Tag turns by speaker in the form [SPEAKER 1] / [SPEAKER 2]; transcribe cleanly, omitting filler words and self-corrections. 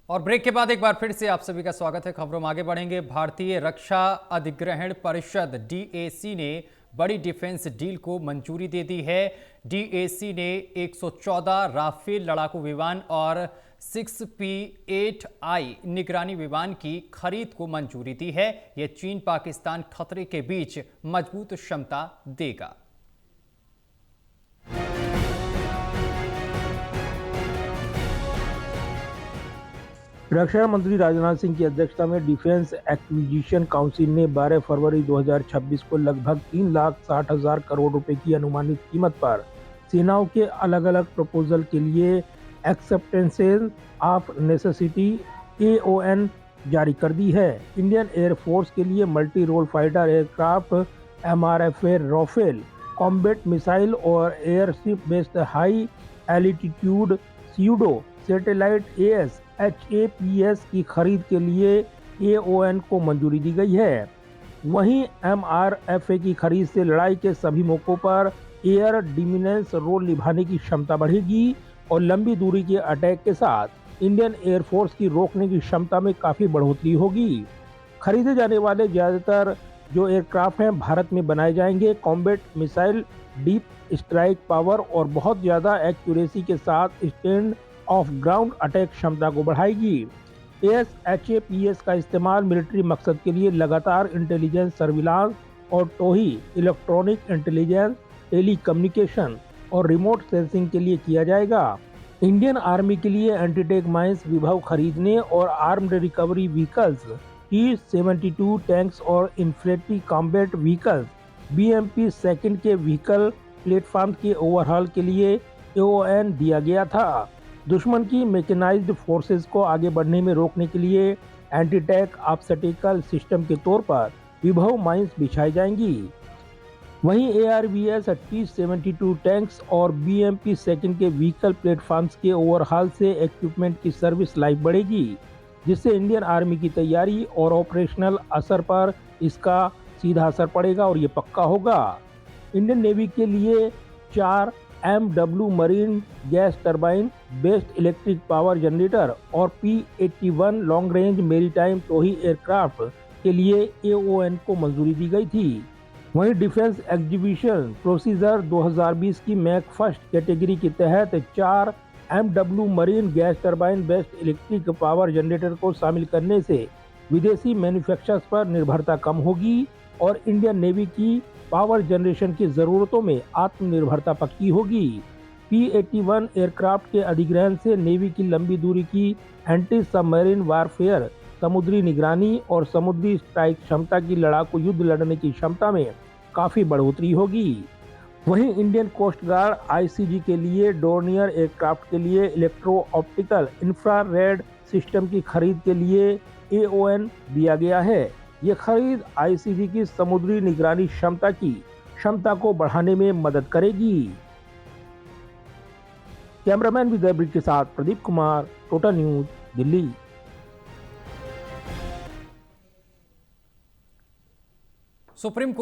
[SPEAKER 1] और ब्रेक के बाद एक बार फिर से आप सभी का स्वागत है। खबरों में आगे बढ़ेंगे। भारतीय रक्षा अधिग्रहण परिषद डीएसी ने बड़ी डिफेंस डील को मंजूरी दे दी है। डीएसी ने 114 राफेल लड़ाकू विमान और 6P-8I निगरानी विमान की खरीद को मंजूरी दी है। यह चीन पाकिस्तान खतरे के बीच मजबूत क्षमता देगा।
[SPEAKER 2] रक्षा मंत्री राजनाथ सिंह की अध्यक्षता में डिफेंस एक्विजिशन काउंसिल ने 12 फरवरी 2026 को लगभग 3,60,000 करोड़ रुपए की अनुमानित कीमत पर सेनाओं के अलग अलग प्रपोजल के लिए एक्सेप्टेंसेस ऑफ नेसेसिटी AON जारी कर दी है। इंडियन एयरफोर्स के लिए multi role fighter aircraft MRFA Rafale, combat missile और airship based high altitude pseudo satellite HAPS की खरीद के लिए AON को मंजूरी दी गई है। वहीं MRFA की खरीद से लड़ाई के सभी मौकों पर एयर डिमिनेंस रोल निभाने की क्षमता बढ़ेगी और लंबी दूरी के अटैक के साथ इंडियन एयरफोर्स की रोकने की क्षमता में काफी बढ़ोतरी होगी। खरीदे जाने वाले ज्यादातर जो एयरक्राफ्ट हैं भारत में बनाए जाएंगे। Combat missile deep strike power और बहुत ज्यादा एक्यूरेसी के साथ स्टैंड ऑफ ग्राउंड अटैक क्षमता को बढ़ाएगी। HAPS का इस्तेमाल मिलिट्री मकसद के लिए लगातार इंटेलिजेंस सर्विलांस और टोही इलेक्ट्रॉनिक इंटेलिजेंस, टेलीकम्युनिकेशन और रिमोट सेंसिंग के लिए किया जाएगा। इंडियन आर्मी के लिए एंटीटेक माइंस विभव खरीदने और armed recovery vehicles T-72 tanks और infantry combat vehicles BMP second के व्हीकल प्लेटफॉर्म के ओवरहॉल के लिए AON दिया गया था। दुश्मन की मैकेनाइज्ड फोर्सेस को आगे बढ़ने में रोकने के लिए एंटी-टैंक ऑब्स्टेकल सिस्टम के तौर पर विभव माइंस बिछाई जाएंगी। वहीं ARVS T-72 टैंक्स और BMP सेकंड के व्हीकल प्लेटफॉर्म्स के ओवरहॉल से इक्विपमेंट की सर्विस लाइफ बढ़ेगी, जिससे इंडियन आर्मी की तैयारी और ऑपरेशनल असर पर इसका सीधा असर पड़ेगा और ये पक्का होगा। इंडियन नेवी के लिए 4 MW marine gas turbine based electric power generator और P-81 लॉन्ग रेंज मेरीटाइम टोही एयरक्राफ्ट के लिए AON को मंजूरी दी गई थी। वहीं डिफेंस एग्जीबिशन प्रोसीजर 2020 की मैक फर्स्ट कैटेगरी के तहत 4 MW marine gas turbine based electric power generator को शामिल करने से विदेशी मैन्युफैक्चरर्स पर निर्भरता कम होगी और इंडियन नेवी की पावर जनरेशन की जरूरतों में आत्मनिर्भरता पक्की होगी। P-81 एयरक्राफ्ट के अधिग्रहण से नेवी की लंबी दूरी की एंटी सबमरीन वारफेयर, समुद्री निगरानी और समुद्री स्ट्राइक क्षमता की लड़ाकू युद्ध लड़ने की क्षमता में काफी बढ़ोतरी होगी। वहीं इंडियन कोस्ट गार्ड ICG के लिए डोर्नियर एयरक्राफ्ट के लिए इलेक्ट्रो ऑप्टिकल इंफ्रारेड सिस्टम की खरीद के लिए AON दिया गया है। ये खरीद ICG की समुद्री निगरानी क्षमता को बढ़ाने में मदद करेगी। कैमरामैन विजय ब्रिज के साथ Pradeep Kumar, total news, Delhi.
[SPEAKER 1] Supreme court